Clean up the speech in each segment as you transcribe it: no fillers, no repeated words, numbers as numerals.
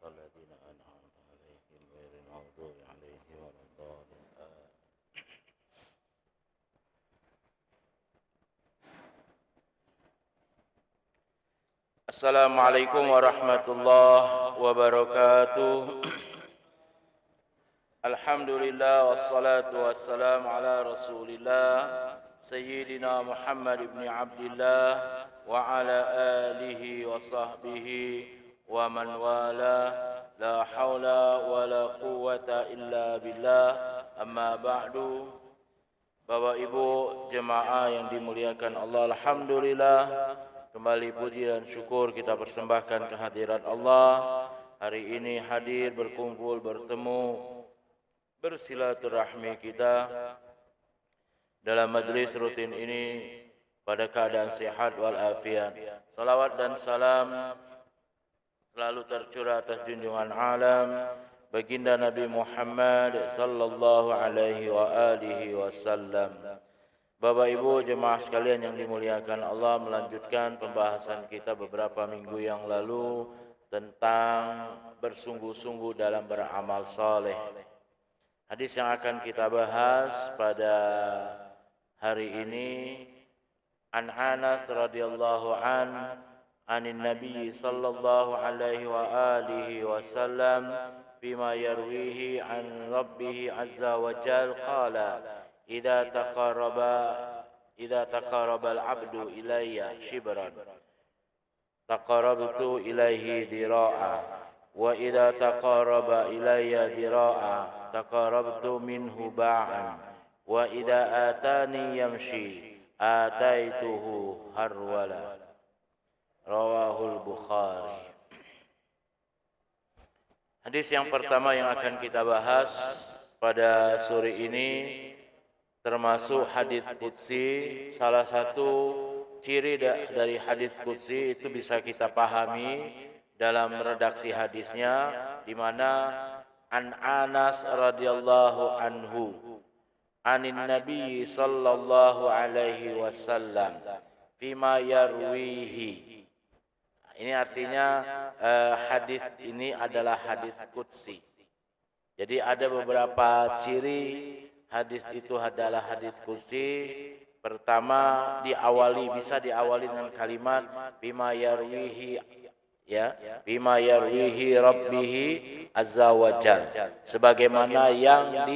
الذين أنعمت عليهم غير المغضوب عليهم ولا الضالين. Assalamualaikum warahmatullahi wabarakatuh. Alhamdulillah wassalatu wassalamu ala Rasulillah Sayyidina Muhammad ibn Abdillah wa ala alihi wa sahbihi wa man wala, la hawla wa la quwwata illa billah, amma ba'du. Bapak Ibu jemaah yang dimuliakan Allah, alhamdulillah, kembali puji dan syukur kita persembahkan kehadirat Allah. Hari ini hadir, berkumpul, bertemu, bersilaturahmi kita dalam majlis rutin ini pada keadaan sehat walafiat. Salawat dan salam selalu tercurah atas junjungan alam baginda Nabi Muhammad sallallahu alaihi wa alihi wasallam. Bapak Ibu jemaah sekalian yang dimuliakan Allah, melanjutkan pembahasan kita beberapa minggu yang lalu tentang bersungguh-sungguh dalam beramal saleh. Hadis yang akan kita bahas pada hari ini, an Anas radhiyallahu anin Nabi sallallahu alaihi wa alihi wasallam bima yarwihi an Rabbih azza wa jalla qala idza taqarraba al-'abdu ilayya shibran taqarrabtu ilayhi dira'a wa idza taqarraba ilayya dira'a taqarrabtu minhu ba'an wa idza atani yamshi ataituhu harwala. Rawahul Bukhari. Hadis yang pertama yang akan kita bahas pada sore ini termasuk hadis qudsi. Salah satu ciri dari hadis qudsi itu bisa kita pahami dalam redaksi hadisnya, di mana an Anas radhiyallahu anhu anin Nabi sallallahu alaihi wasallam fima yarwihi. Ini artinya hadis ini adalah hadis qudsi. Jadi ada beberapa ciri hadis itu adalah hadis qudsi. Pertama, bisa diawali dengan kalimat bima yarwihi, ya, bima yarwihi rabbih azza wa jalla, sebagaimana yang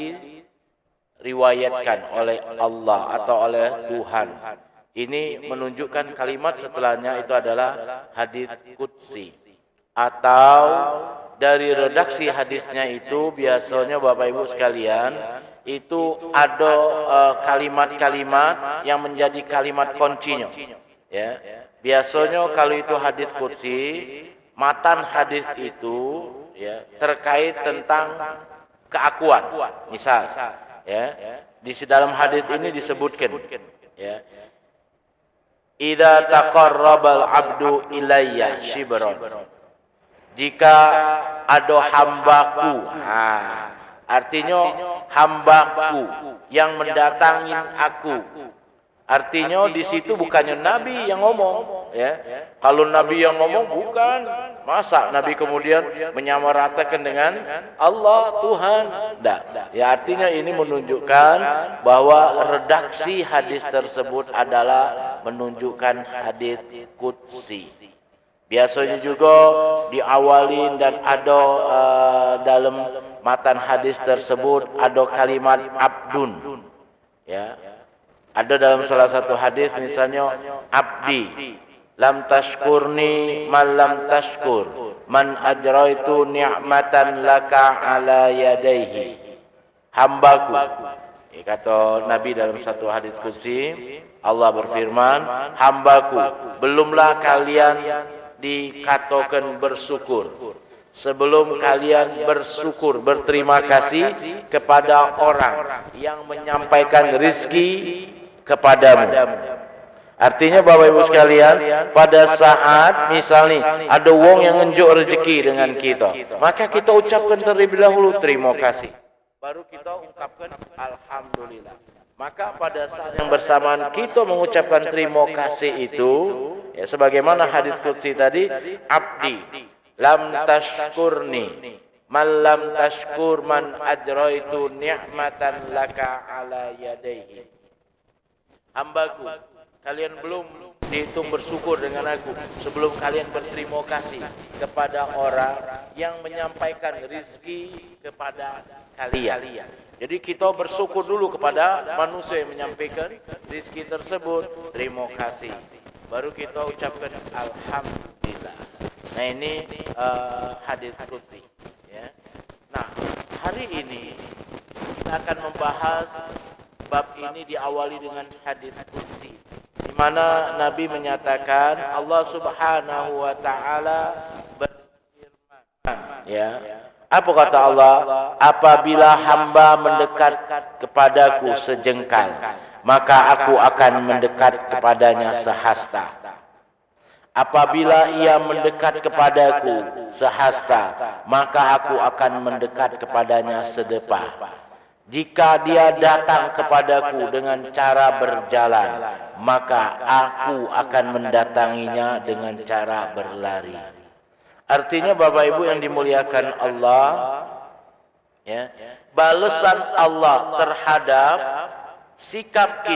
diriwayatkan oleh Allah atau oleh Tuhan. Ini menunjukkan kalimat setelahnya itu adalah hadis qudsi. Atau dari redaksi hadisnya itu biasanya Bapak Ibu sekalian itu ada kalimat-kalimat yang menjadi kalimat kuncinya. Ya. Biasanya kalau itu hadis qudsi, matan hadis itu ya terkait tentang keakuan. Misal, ya, di dalam hadis ini disebutkan, ya, idza taqarrabal 'abdu ilayya shibran, jika ada hambaku, artinya hambaku yang mendatangi aku. Artinya di situ bukannya Nabi yang ngomong, ya. Kalau Nabi yang ngomong bukan, masa Nabi kemudian menyamaratakan dengan Allah Tuhan? Tidak. Ya, artinya ini menunjukkan bahwa redaksi hadis tersebut adalah menunjukkan hadis qudsi. Biasanya juga diawalin dan ada dalam matan hadis tersebut ada kalimat abdun, ya. Ada dalam salah satu hadis misalnya, abdi lam tashkurni man lam tashkur man ajraitu ni'matan laka ala yadaihi. Hambaku, ya, kata Nabi dalam satu hadis qudsi, Allah berfirman, hambaku, belumlah kalian dikatakan bersyukur sebelum kalian bersyukur, berterima kasih kepada orang yang menyampaikan rizki kepadamu. Artinya Bapak Ibu sekalian, pada saat misalnya ada wong yang ngenjuk rezeki dengan kita, maka kita ucapkan terlebih dahulu terima kasih, baru kita ungkapkan alhamdulillah. Maka pada saat yang bersamaan kita mengucapkan terima kasih itu, ya, sebagaimana hadis qudsi tadi, abdi lam tashkurni man lam tashkur man ajraitu ni'matan laka ala yadayhi. Hambaku, kalian belum dihitung bersyukur dengan aku sebelum kalian berterima kasih kepada orang yang menyampaikan rizki kepada kalian. Jadi kita bersyukur dulu kepada manusia yang menyampaikan rizki tersebut. Terima kasih. Baru kita ucapkan alhamdulillah. Nah ini hadits qudsi. Ya. Nah hari ini kita akan membahas bab ini diawali dengan hadits qudsi, di mana Nabi menyatakan Allah Subhanahu wa taala berfirman, ya. Apa kata Allah? Apabila hamba mendekat kepadaku sejengkal, maka aku akan mendekat kepadanya sehasta. Apabila ia mendekat kepadaku sehasta, maka aku akan mendekat kepadanya sedepah. Jika dia datang kepadaku dengan cara berjalan, maka aku akan mendatanginya dengan cara berlari. Artinya Bapak Ibu yang dimuliakan Allah, ya, balasan Allah terhadap sikap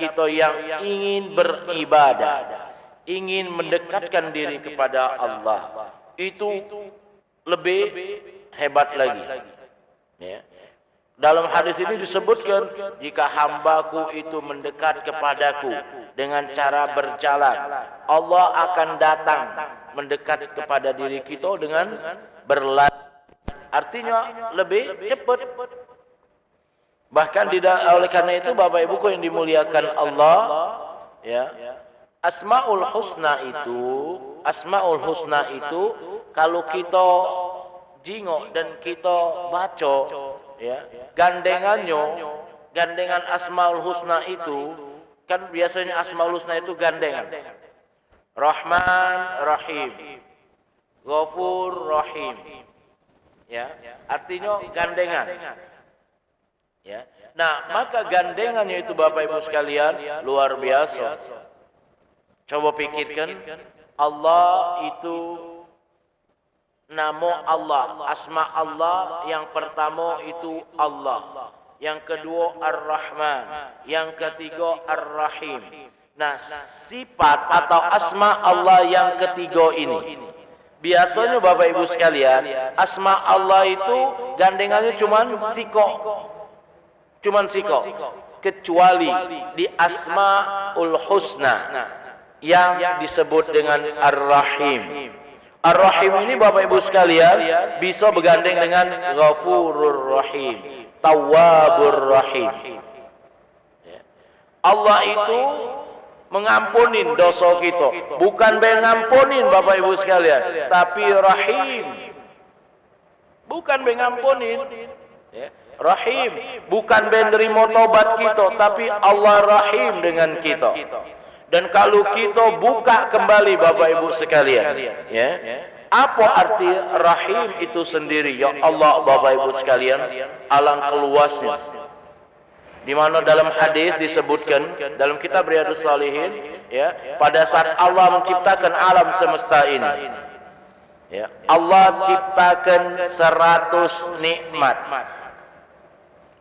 kita yang ingin beribadah, ingin mendekatkan diri kepada Allah, itu lebih hebat lagi. Ya. Dalam hadis ini disebutkan, jika hambaku itu mendekat kepadaku dengan cara berjalan, Allah akan datang mendekat kepada diri kita dengan berlari. Artinya lebih cepat. Bahkan oleh karena itu Bapak Ibu yang dimuliakan Allah, ya, Asmaul Husna itu kalau kita jingok dan kita baca, ya, gandengan Asmaul Husna itu kan biasanya Asmaul Husna itu gandengan Rahman Rahim, Ghafur Rahim, ya, artinya gandengan, ya. Nah maka gandengannya itu Bapak Ibu sekalian luar biasa. Coba pikirkan, Allah itu nama Allah, asma Allah yang pertama itu Allah, yang kedua Ar-Rahman, yang ketiga Ar-Rahim. Nah sifat atau asma Allah yang ketiga ini, biasanya Bapak Ibu sekalian, asma Allah itu gandengannya cuman siko, kecuali di Asmaul Husna yang disebut dengan Ar-Rahim. Ar-Rahim ini Bapak Ibu sekalian bisa bergandeng dengan Ghafurur Rahim, Tawwabur Rahim. Allah itu mengampunin dosa kita, bukan mengampunin Bapak Ibu sekalian, tapi Rahim. Bukan mengampunin, ya. Rahim, bukan menerima tobat kita, tapi Allah Rahim dengan kita. Dan kalau kita buka kembali Bapak Ibu sekalian, ya, apa arti Rahim itu sendiri? Ya Allah Bapak Ibu sekalian, alangkah luasnya. Di mana dalam hadis disebutkan dalam kitab Riyadhus Shalihin, ya, pada saat Allah menciptakan alam semesta ini, ya, Allah ciptakan 100 nikmat.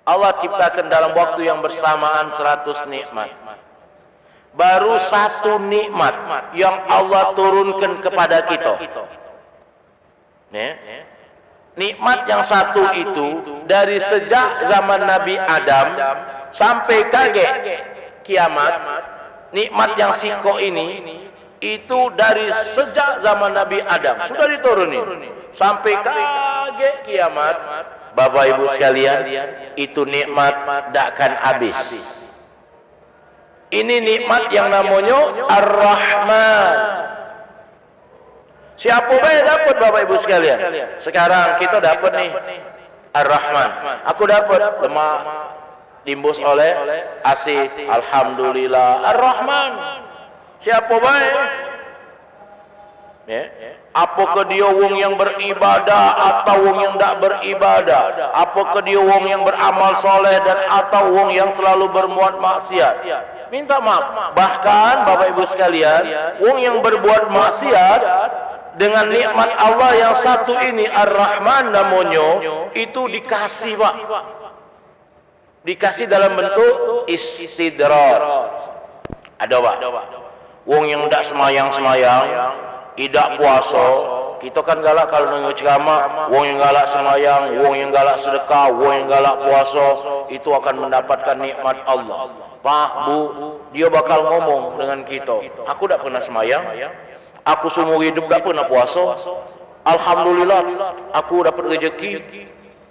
Allah ciptakan dalam waktu yang bersamaan 100 nikmat. Baru satu nikmat yang Allah turunkan kepada kita, ya. Nikmat yang satu itu dari sejak zaman Nabi Adam sampai kaget kiamat. Nikmat yang siko ini itu dari sejak zaman Nabi Adam sudah diturunin sampai kaget kiamat. Bapak Ibu sekalian, itu nikmat tak akan habis. Ini nikmat yang namanya Ar-Rahman. Siapa yang dapat Bapak Ibu sekalian? Sekarang kita dapat nih Ar-Rahman. Aku dapat lemak dimbus oleh AC. Alhamdulillah Ar-Rahman. Siapa baik? Ya. Apakah dia wong yang beribadah atau wong yang tak beribadah? Apakah dia wong yang beramal soleh dan atau wong yang selalu berbuat maksiat? Minta maaf. Bahkan Bapak Ibu sekalian, wong yang berbuat maksiat dengan nikmat Allah yang satu ini, Ar-Rahman namanya, itu dikasih Pak. Dikasih dalam bentuk istidraj. Ada Pak. Wong yang ndak semayang-semayang, tidak puasa, kita kan galak kalau nengok ceramah, wong yang galak semayang, wong yang galak sedekah, wong yang galak puasa, itu akan mendapatkan nikmat Allah. Pak, Bu, dia bakal ngomong dengan kita, aku tidak pernah semayang, aku seumur hidup tidak pernah puasa, alhamdulillah, aku dapat rezeki,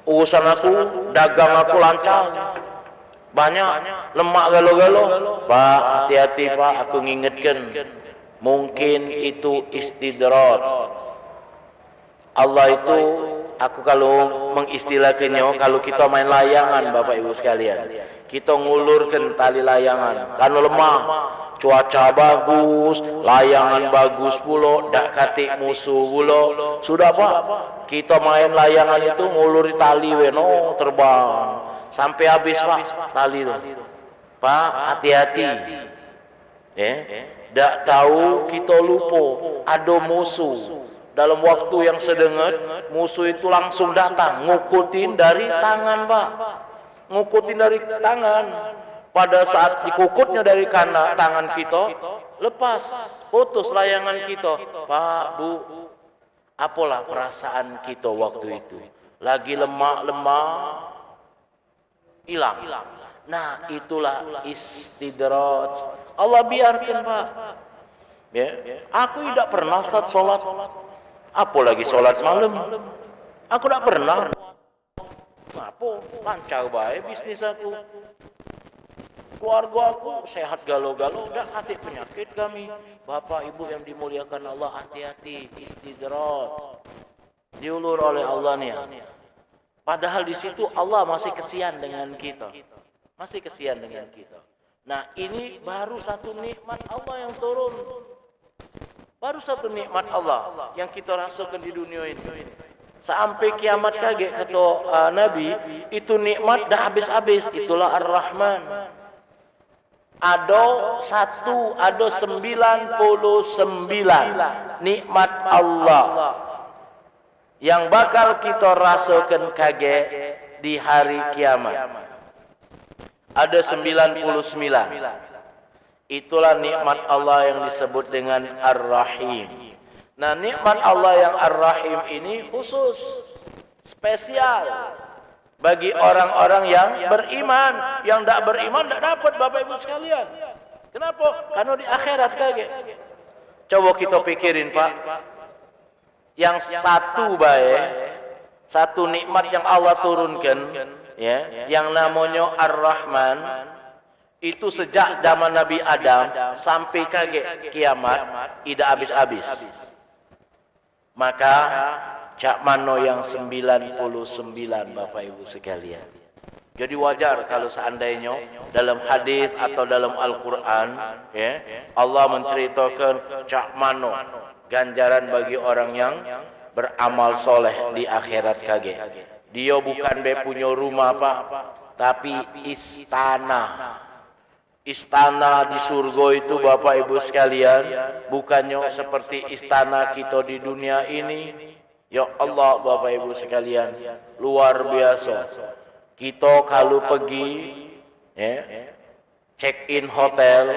urusan aku, dagang aku lancar, banyak lemak galo-galo. Pak, hati-hati Pak, aku ngingetkan, mungkin itu istidraj. Allah itu, aku kalau mengistilahkannya, kalau kita main layangan Bapak Ibu sekalian, kita ngulurkan tali layangan, karena lemah, cuaca bagus, layangan bagus pula, dak katik musuh pula, sudah Pak, kita main layangan itu nguluri tali weno terbang sampai habis Pak tali itu. Pak, hati-hati, dak tahu kita lupa ada musuh. Dalam waktu yang sedengat, musuh itu langsung datang, ngukutin dari tangan Pak, ngukutin dari tangan. Pada saat dikukutnya dari tangan kita, lepas, putus layangan kita. Pak, Bu, apalah perasaan kita waktu itu? Lagi lemak-lemak, hilang. Nah, itulah istidraj. Allah biarkan Pak. Aku tidak pernah sholat. Apalagi sholat malam, aku tidak pernah. Apa? Lancar baik bisnis aku, keluarga aku sehat galo-galo, tidak hati penyakit kami. Bapak Ibu yang dimuliakan Allah, hati-hati, istidraj diulur oleh Allah nih. Padahal di situ Allah masih kesian dengan kita, masih kesian dengan kita. Nah, ini baru satu nikmat Allah yang turun. Baru satu nikmat Allah yang kita rasakan di dunia ini. Sampai kiamat kaget kata Nabi, itu nikmat dah habis-habis. Itulah Ar-Rahman. Ada 99 nikmat Allah yang bakal kita rasakan kaget di hari kiamat. Ada 99. Itulah nikmat Allah yang disebut dengan Ar-Rahim. Nah, nikmat Allah yang Ar-Rahim ini khusus, spesial bagi orang-orang yang beriman. Yang tidak beriman tidak dapat Bapak Ibu sekalian. Kenapa? Karena di akhirat kaget. Coba kita pikirin Pak, yang satu baik, satu nikmat yang Allah turunkan, yang namanya Ar-Rahman, itu sejak zaman Nabi Adam sampai kaget kiamat tidak habis-habis. Maka cak mano yang 99 Bapak Ibu sekalian. Jadi wajar kalau seandainya dalam hadis atau dalam Al-Quran, Allah menceritakan cak mano ganjaran bagi orang yang beramal soleh di akhirat kaget. Dia bukan punya rumah Pak, tapi istana. Istana di surga itu Bapak Ibu sekalian, bukannya seperti istana kita di dunia ini. Ya Allah Bapak Ibu sekalian, luar biasa. Kita kalau pergi check in hotel,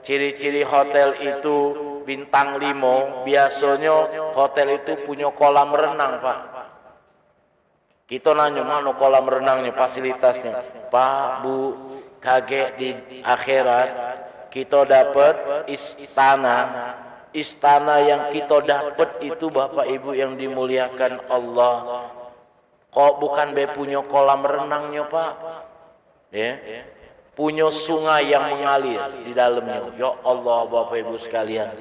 ciri-ciri hotel itu bintang 5, biasanya hotel itu punya kolam renang Pak. Kita nanya mana kolam renangnya, fasilitasnya. Pak, Bu, kaget di akhirat kita dapat istana yang kita dapat itu Bapak Ibu yang dimuliakan Allah, kok bukan punya kolam renangnya Pak, punya sungai yang mengalir di dalamnya. Ya Allah Bapak Ibu sekalian,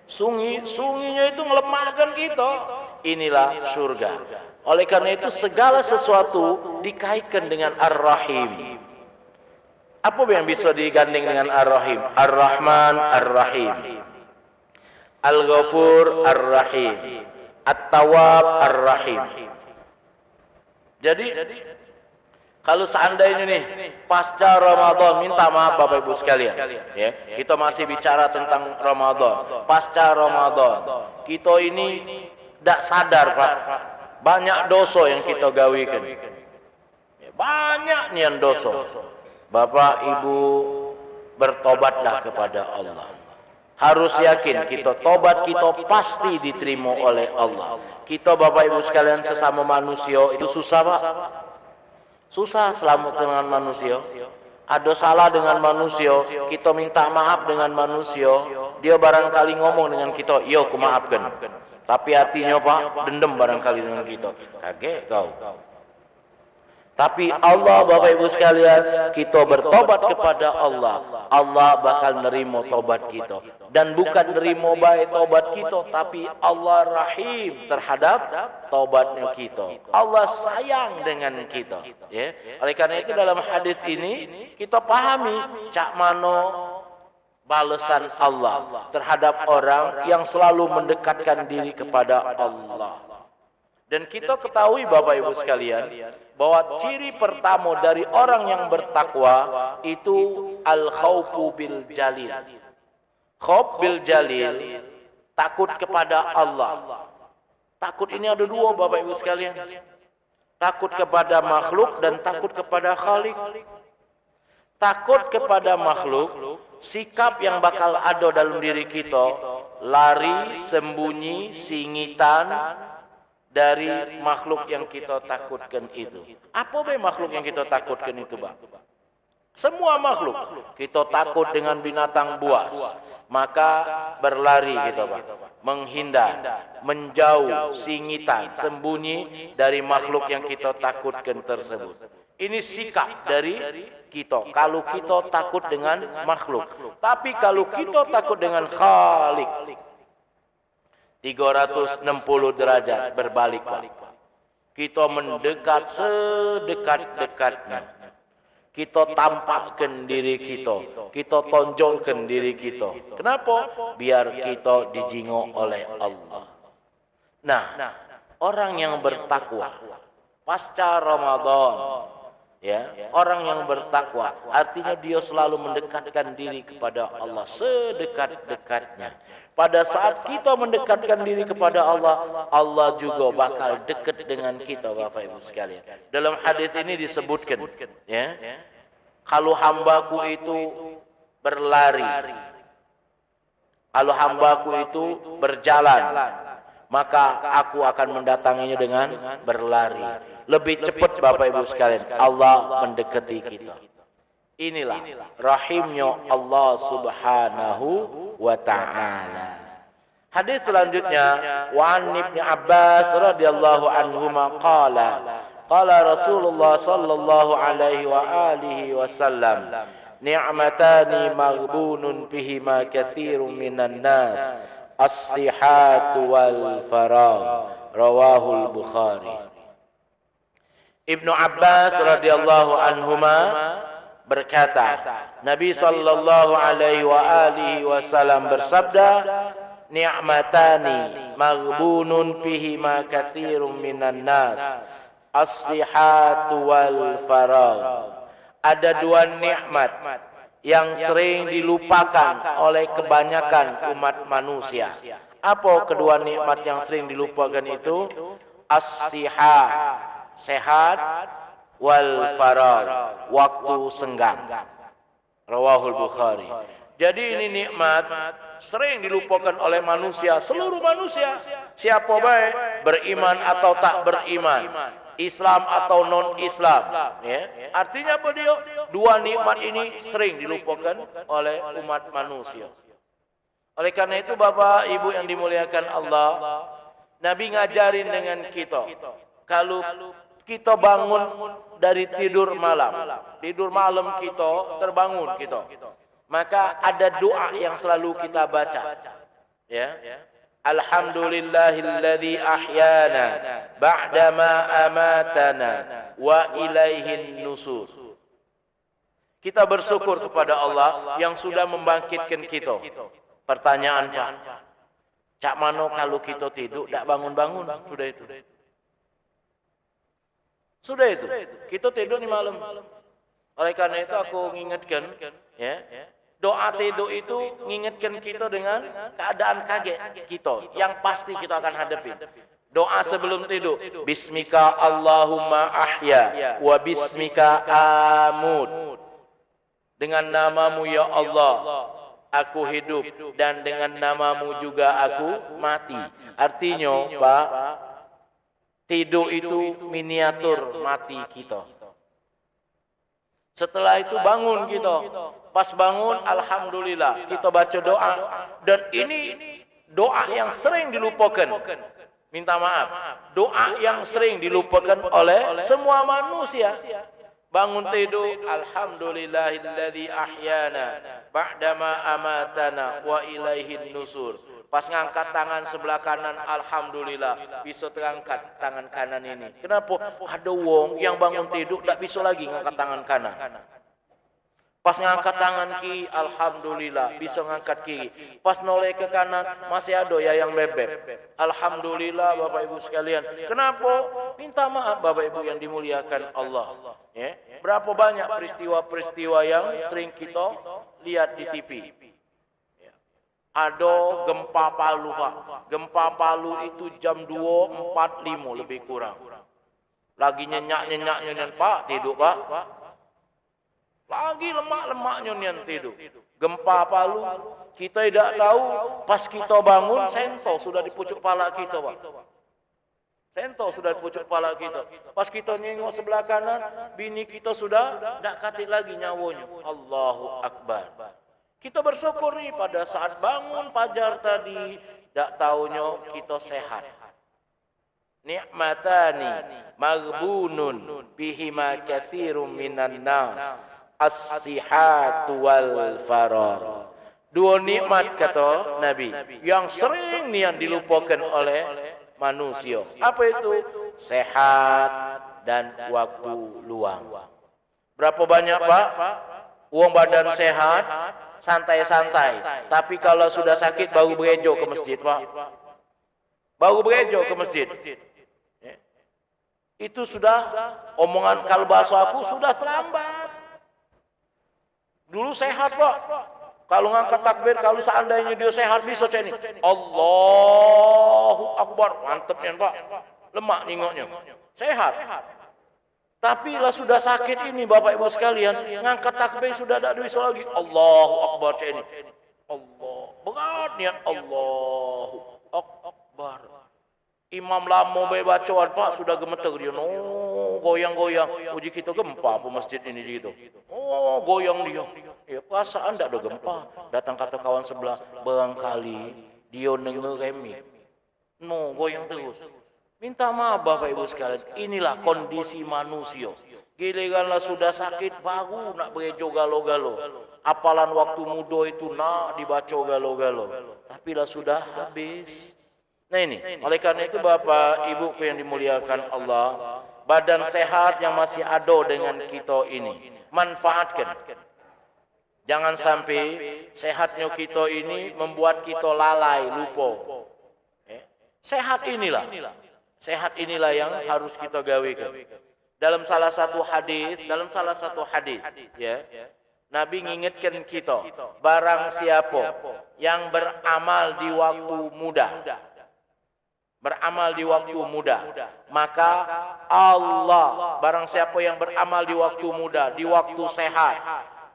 sunginya itu ngelemahkan kita. Inilah surga. Oleh karena itu segala sesuatu dikaitkan dengan Ar-Rahim. Apa yang bisa digandeng dengan Ar-Rahim? Ar-Rahman, Ar-Rahim. Al-Ghafur, Ar-Rahim. At-Tawwab, Ar-Rahim. Jadi Kalau seandainya nih pasca Ramadan, minta maaf Bapak Ibu sekalian, ya. Kita masih bicara tentang Ramadan. Pasca Ramadan, kita ini tidak sadar, Pak. Banyak dosa yang kita gawikan. Banyak nian dosa. Bapak Ibu bertobatlah kepada Allah. Harus yakin kita tobat kita pasti diterima oleh Allah. Kita Bapak Ibu sekalian sesama manusia itu susah, Pak. Susah selamat dengan manusia. Ada salah dengan manusia, kita minta maaf dengan manusia, dia barangkali ngomong dengan kita, "Yo, aku maafkan." Tapi hatinya, Pak, dendam barangkali dengan kita. Kaget kau. Tapi Allah, Bapak Ibu sekalian, kita bertobat kepada Allah, Allah bakal nerima tobat kita. Dan bukan nerima baik tobat kita, tapi Allah rahim terhadap tobatnya kita. Allah sayang dengan kita. Ya. Oleh karena itu dalam hadis ini kita pahami cak mano balasan Allah terhadap orang yang selalu mendekatkan diri kepada Allah. Dan kita ketahui Bapak Ibu sekalian, bahwa ciri pertama dari orang yang bertakwa itu al-khaufu bil jalil. Khauf bil jalil, takut kepada Allah. Takut ini ada dua Bapak Ibu sekalian. Takut kepada makhluk dan takut kepada Khalik. Takut kepada makhluk, sikap yang bakal ada dalam diri kita, lari, sembunyi, singitan dari makhluk yang kita takutkan itu. Apa be makhluk yang kita takutkan itu, Bang? Semua makhluk. Kita takut dengan binatang buas, maka berlari kita, Bang. Menghindar, menjauh, singitan, sembunyi dari makhluk yang kita takutkan tersebut. Ini sikap dari kita. Kalau kita takut dengan makhluk. Tapi kalau kita takut dengan Khalik, 360 derajat berbalik, Pak. Kita mendekat sedekat-dekatnya. Kita tampakkan diri kita. Kita tonjolkan diri kita. Kenapa? Biar kita dijingok oleh Allah. Nah, orang yang bertakwa pasca Ramadan, ya, orang yang bertakwa artinya dia selalu mendekatkan diri kepada Allah sedekat-dekatnya. Pada saat kita mendekatkan diri kepada Allah, Allah juga bakal dekat dengan kita, Bapak Ibu sekalian. Dalam hadis ini disebutkan, ya, kalau hambaku itu berlari, kalau hambaku itu berjalan, maka aku akan mendatanginya dengan berlari. Lebih cepat Bapak Ibu sekalian, Allah mendekati kita. Inilah rahimnya Allah Subhanahu wa ta'ala. Hadis selanjutnya, wa an Ibnu Abbas radhiyallahu anhuma qala Rasulullah sallallahu alaihi wa alihi wasallam, ni'matani maghbunun bihima katsirun minan nas, as-sihhatu wal faragh, rawahul Bukhari. Ibnu Abbas radhiyallahu anhuma berkata, Nabi sallallahu alaihi wa alihi wasallam bersabda, ni'matani maghbunun bihima katsirun minan nas, as-sihhatu wal faragh. Ada dua nikmat yang sering dilupakan oleh kebanyakan umat manusia. Apa kedua nikmat yang sering dilupakan itu? As-sihhat, sehat, wal faragh, waktu senggang. Rawahul Bukhari. Jadi ini nikmat sering dilupakan oleh manusia, seluruh manusia. Siapa baik, beriman atau tak beriman, Islam atau non-Islam, ya. Artinya apa dia? Dua nikmat ini sering dilupakan oleh umat manusia. Oleh karena itu Bapak Ibu yang dimuliakan Allah, Nabi ngajarin dengan kita, kalau kita bangun dari tidur malam kita terbangun kita, maka ada doa yang selalu kita baca, ya. Alhamdulillahilladzi ahyana ba'dama amatana wa ilaihin nusur. Kita bersyukur kepada Allah yang sudah membangkitkan kita. Pertanyaan, Pak, cak mano kalau kita tidur tak bangun-bangun, sudah itu. Sudah itu. Kita tidur di malam. Oleh karena itu aku mengingatkan, ya, doa tidur itu mengingatkan kita dengan keadaan kaget kita yang pasti kita akan hadapi. Doa sebelum tidur, Bismika Allahumma ahya wa bismika amut. Dengan namamu ya Allah, aku hidup, dan dengan namamu juga aku mati. Artinya, Pak, tidur itu miniatur mati kita. Setelah itu bangun kita. Pas bangun, alhamdulillah, kita baca doa. Dan ini doa yang sering dilupakan. Minta maaf. Doa yang sering dilupakan oleh semua manusia. Bangun tidur, alhamdulillahilladzi ahyana ba'dama amatana wa ilaihin nusur. Pas ngangkat tangan sebelah kanan, alhamdulillah, bisa terangkat tangan kanan ini. Kenapa? Ada wong yang bangun tidur tak bisa lagi ngangkat tangan kanan. Pas ngangkat tangan kiri, alhamdulillah, bisa ngangkat kiri. Pas noleh ke kanan, masih ada ya yang bebek. Alhamdulillah, Bapak Ibu sekalian. Kenapa? Minta maaf Bapak Ibu yang dimuliakan Allah. Ya. Berapa banyak peristiwa-peristiwa yang sering kita lihat di TV. Ada gempa Palu, Pak. Gempa Palu itu jam 2.45 lebih kurang. Lagi nyenyak-nyenyaknya, Pak, tidur, Pak. Lagi lemak-lemaknya nian tidur. Gempa Palu, kita tidak tahu, pas kita bangun, sento sudah di pucuk pala kita, Pak. Sento sudah di pucuk pala kita. Pas kita nengok sebelah kanan, bini kita sudah tidak katik lagi nyawanya. Allahu Akbar. Kita bersyukur nih pada saat bangun fajar tadi, tidak taunya kita sehat. Ni'matani maghbunun bihima katsirum minan nas. As-sihatu wal farar. Dua nikmat kata Nabi yang sering yang dilupakan oleh manusia. Apa itu? Sehat dan waktu luang. Berapa banyak, Pak? Uang badan sehat, santai-santai. Tapi kalau sudah sakit baru berejo ke masjid, Pak. Baru berejo ke masjid. Itu sudah omongan kalau bahasa aku sudah terlambat. Dulu sehat, Pak. Kalau ngangkat takbir, kalau seandainya dia sehat bisa ini. Allahu Akbar, mantepnya, Pak. Lemak ningoknya. Sehat. Tapi lah sudah sakit ini, Bapak Ibu sekalian, ngangkat takbir sudah tidak bisa lagi. Allahu Akbar ini. Allah. Berat niat Allahu Akbar. Imam lama bacaan, Pak, sudah gemeter dia. No, goyang-goyang. Uji kita gempa apa masjid ini gitu. Oh, goyang dia. Ya, perasaan tidak ada gempa. Datang kata kawan sebelah, barangkali dia denger remik. No, goyang terus. Minta maaf Bapak Ibu sekalian. Inilah kondisi manusia. Giliranlah sudah sakit baru nak berejo galo-galo. Apalan waktu muda itu nak dibaca galo-galo. Tapi lah sudah habis. Nah ini, oleh karena itu Bapak Ibu yang dimuliakan Allah, badan sehat yang masih ada dengan kita ini, manfaatkan. Jangan sampai sehatnya kita ini membuat kita lalai, lupa. Sehat inilah yang harus kita gawekan. Dalam salah satu hadis, ya, Nabi mengingatkan kita, barang siapa yang beramal di waktu muda, maka Allah, barang siapa yang beramal di waktu muda, di waktu sehat,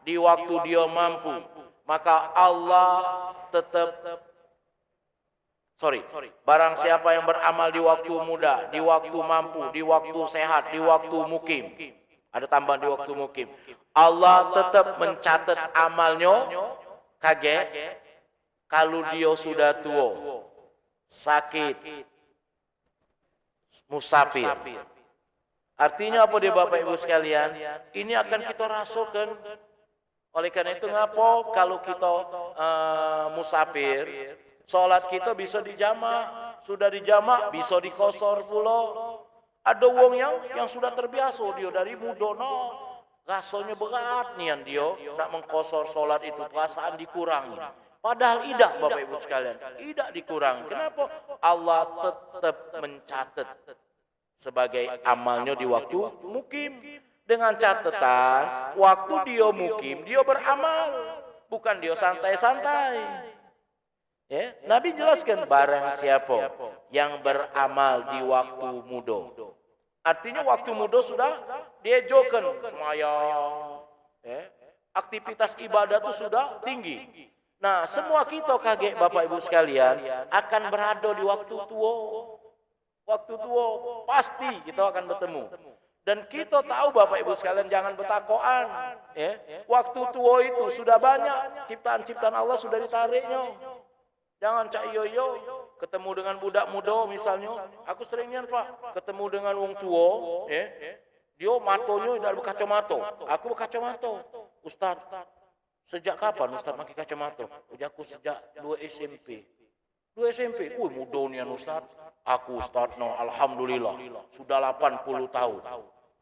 di waktu dia mampu, maka Allah barang siapa yang beramal di waktu muda, di waktu mampu, di waktu sehat, di waktu mukim, ada tambahan di waktu mukim, Allah tetap mencatat amalnya. Kaget kalau dia sudah tua, sakit, musafir. Artinya apa dia Bapak Ibu sekalian? Ini akan kita rasakan. Oleh karena itu ngapa kalau kita musafir, sholat kita bisa dijamak, sudah dijamak bisa dikosor pula. Ada wong yang sudah terbiasa dia dari muda rasanya berat nian dia nak mengkosor sholat itu, perasaan dikurangi. Padahal tidak Bapak Ibu sekalian, tidak dikurangi. Kenapa? Allah tetap mencatat sebagai amalnya di waktu mukim. Dengan catatan, waktu dia mukim, dia beramal. Bukan dia santai-santai. Ya, Nabi jelaskan, barang siapa yang beramal di waktu muda. Artinya waktu muda sudah dia joken semayang. Ya, aktivitas ibadah itu sudah tinggi. Nah, semua kita kaget Bapak Ibu sekalian akan berada di waktu tua. Waktu tua pasti kita akan bertemu. Dan kita tahu Bapak Ibu sekalian jangan bertakoan. Ya. Waktu tua itu sudah banyak ciptaan-ciptaan Allah sudah ditariknya. Jangan cak yo ketemu dengan budak muda misalnya. Aku seringnya Pak ketemu dengan wong tua. Ya. Dia matonya tidak berkacamata. Aku berkacamata. Ustaz, sejak kapan Ustaz pakai kacamata? Aku sejak 2 SMP. 2 SMP. Muda ni Ustaz. Aku Ustaz, no, alhamdulillah sudah 80 tahun.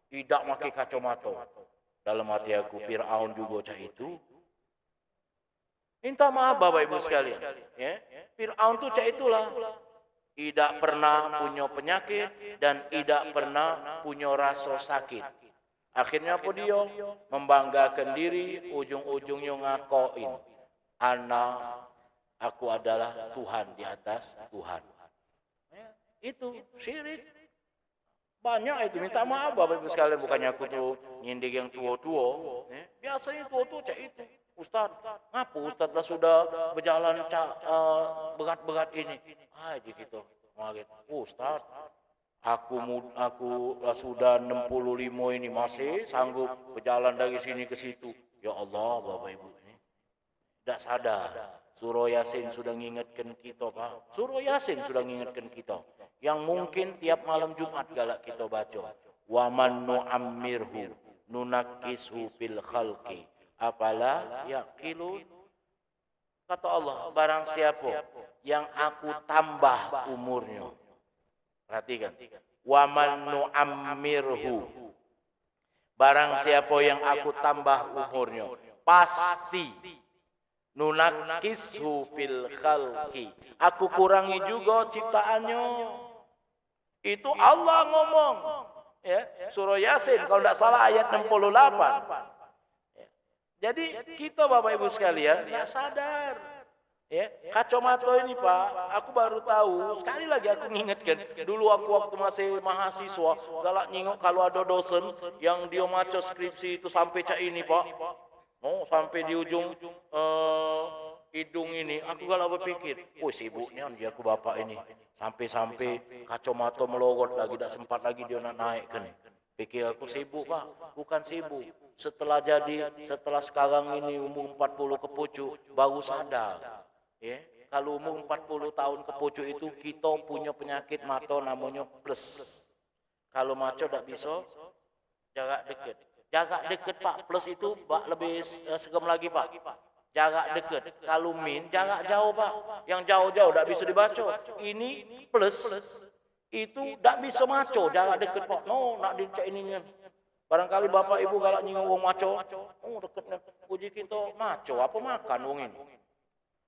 Tidak pakai kacamata. Dalam hati aku, Fir'aun juga cak itu. Minta maaf Bapak Ibu sekalian. Ya. Fir'aun itu cak itulah. Tidak pernah punya penyakit dan tidak pernah punya rasa sakit. Akhirnya apa dia? Membanggakan diri, ujung-ujungnya ngakoin. Aku adalah Tuhan di atas Tuhan. Itu syirik. Banyak itu, minta maaf Bapak Ibu sekalian, bukannya aku tuh nyindik yang tua-tua. Biasanya tua-tua cak itu. Ustaz, ngapa Ustaz lah sudah berjalan berat-berat ini? Gitu. Ustaz, aku lah sudah 65 ini masih sanggup berjalan dari sini ke situ. Ya Allah Bapak Ibu ini. Tidak sadar. Surah Yasin sudah mengingatkan kita, Pak. Surah Yasin sudah mengingatkan kita. Yang mungkin tiap malam Jumat galak kita baca. Wa man nu'ammirhu nunakkishu fil khalqi apala yaqilun. Kata Allah, barang siapa yang aku tambah umurnya. Perhatikan. Wa man nu'ammirhu. Barang siapa yang aku tambah umurnya, pasti nunakkishu fil khalqi. Aku kurangi juga ciptaannya. Itu Allah ngomong. Ya, surah Yasin kalau tidak salah ayat 68. Ya. Jadi kita Bapak Ibu sekalian ya sadar. Ya, kacamata ini Pak, aku baru tahu. Sekali lagi aku mengingatkan, dulu aku waktu masih mahasiswa, galak nyingok kalau ada dosen yang dia maca skripsi itu sampai cak ini Pak. Sampai di ujung hidung ini, aku galak berpikir, sibuknya dia aku bapak ini. Sampai-sampai kacamata melogot lagi, tak sempat lagi dia nak naikkan. Pikir aku sibuk Pak, bukan sibuk. Setelah sekarang ini umur 40 ke pucuk, baru sadar. Ya, kalau umur 40 tahun ke pucuk itu kita punya penyakit mata namanya plus. Kalau maco tak bisa jarak dekat. Jarak dekat Pak, plus itu lebih segem lagi Pak. Jarak dekat. Kalau min, jarak jauh Pak. Yang jauh-jauh tak bisa dibaca. Ini plus, itu tak bisa maco, jarak dekat Pak. Nak dicek ini. Barangkali Bapak Ibu galak nyinggung wong maco. Dekatnya. Puji kita maco, apa makan wong ini.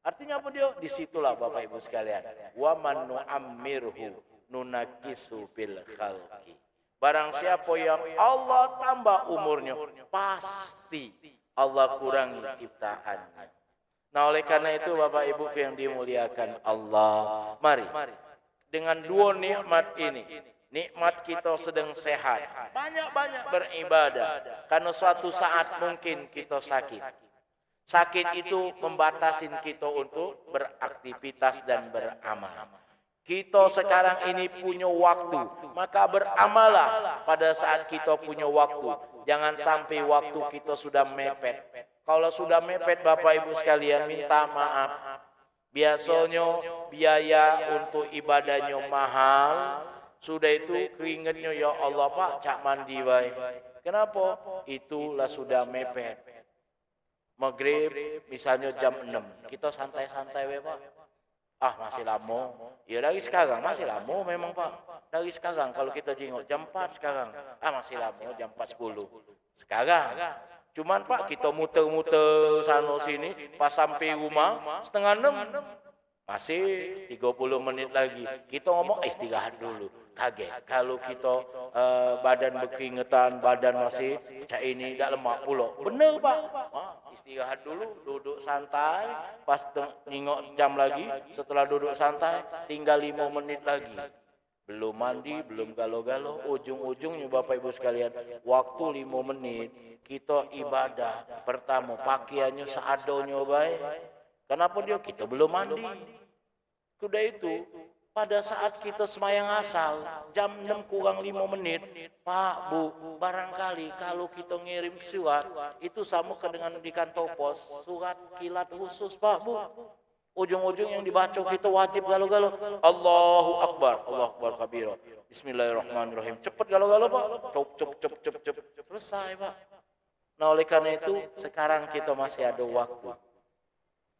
Artinya apa dia? Disitulah Bapak Ibu sekalian. Wa man nu'ammirhu nunakkisu fil khalqi. Barang siapa yang Allah tambah umurnya, pasti Allah kurangi ciptaannya. Nah oleh karena itu Bapak Ibu yang dimuliakan Allah, mari dengan dua nikmat ini, nikmat kita sedang sehat, banyak-banyak beribadah, karena suatu saat mungkin kita sakit. Sakit itu membatasin kita untuk beraktivitas dan beramal. Kita sekarang ini punya waktu, maka beramalah pada saat kita punya waktu. Jangan sampai waktu kita sudah mepet. Kalau sudah mepet Bapak Ibu sekalian, minta maaf. Biasanya biaya untuk ibadahnya mahal. Sudah itu keingetnya, ya Allah Pak, cak mandi wae. Kenapa? Itulah sudah mepet. Maghrib misalnya jam 6. Kita santai-santai wae Pak. Masih lama. Ya dari sekarang masih lama memang Pak. Dari sekarang kalau kita jenguk jam 4 sekarang. Masih lama jam 4.10. Sekarang. Cuman Pak kita muter-muter sana sini pas sampai rumah setengah 6. Masih 30 menit lagi. Kita ngomong istirahat dulu. Kaget. Kalau kita badan berkeringetan, badan masih cak ini tak lemak pula. Benar Pak. Istirahat dulu, duduk santai. Pas tengok jam lagi, setelah duduk santai, tinggal 5 menit lagi. Belum mandi, belum galau-galau. Ujung-ujungnya Bapak Ibu sekalian, waktu 5 menit, kita ibadah. Pertama, pakaiannya seadanya baik. Kenapa dia? Kita belum mandi. Sudah itu, pada saat kita semayang asal, jam 6 kurang 5 menit, Pak, Bu, barangkali kalau kita ngirim surat, itu sama dengan di kantor pos, surat kilat khusus, Pak, Bu. Ujung-ujung yang dibaca kita wajib galau-galau. Allahu Akbar, Allahu Akbar kabira. Bismillahirrahmanirrahim. Cepat galau-galau, Pak. Cep. Selesai, Pak. Nah, oleh karena itu, sekarang kita masih ada waktu.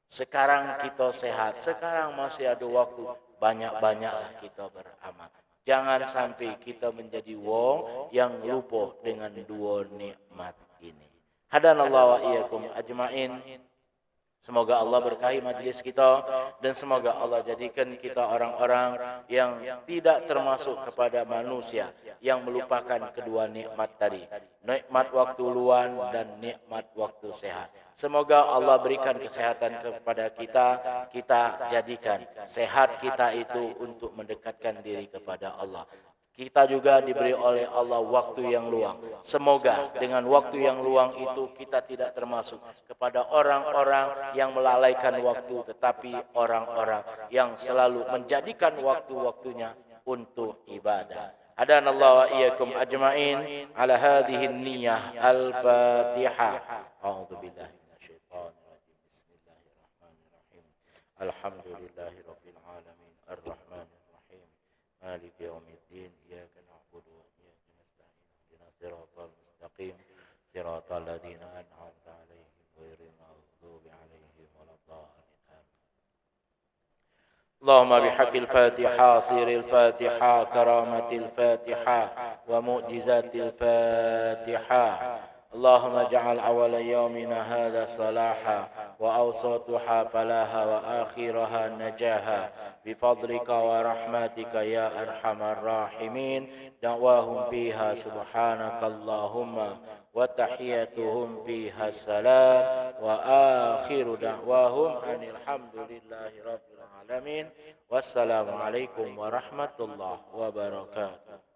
Sekarang kita sehat, sekarang masih ada waktu. Banyak-banyaklah kita beramal. Jangan sampai kita menjadi wong yang lupa dengan dua nikmat ini. Hadanallahu wa iyyakum ajmain. Semoga Allah berkahi majlis kita dan semoga Allah jadikan kita orang-orang yang tidak termasuk kepada manusia yang melupakan kedua nikmat tadi. Nikmat waktu luang dan nikmat waktu sehat. Semoga Allah berikan kesehatan kepada kita, kita jadikan sehat kita itu untuk mendekatkan diri kepada Allah. Kita juga diberi oleh Allah waktu yang luang. Semoga dengan waktu yang luang itu kita tidak termasuk kepada orang-orang yang melalaikan waktu, tetapi orang-orang yang selalu menjadikan waktu-waktunya untuk ibadah. Hadanallahu wa iyyakum ajmain ala hadhihi niyyah al-Fatihah. A'udzubillahi minasyaitonir rajim. Bismillahirrahmanirrahim. Alhamdulillahirabbil alamin arrahmanir rahim. Maliki yaumiddin. Iyyaka na'budu wa iyyaka nasta'in. Ihdinas siratal mustaqim. Siratal ladzina an'amta 'alaihim ghairil maghdubi 'alaihim waladdallin. اللهم بحق الفاتحة سير الفاتحة كرامة الفاتحة ومعجزات الفاتحة اللهم اجعل أول يومنا هذا صلاحا وأوسطها فلاحا وآخرها نجاحا بفضلك ورحمتك يا أرحم الراحمين دعواهم فيها سبحانك اللهم وتحياتهم فيها السلام وآخر دعواهم أن الحمد لله رب العالمين والسلام عليكم ورحمة الله وبركاته.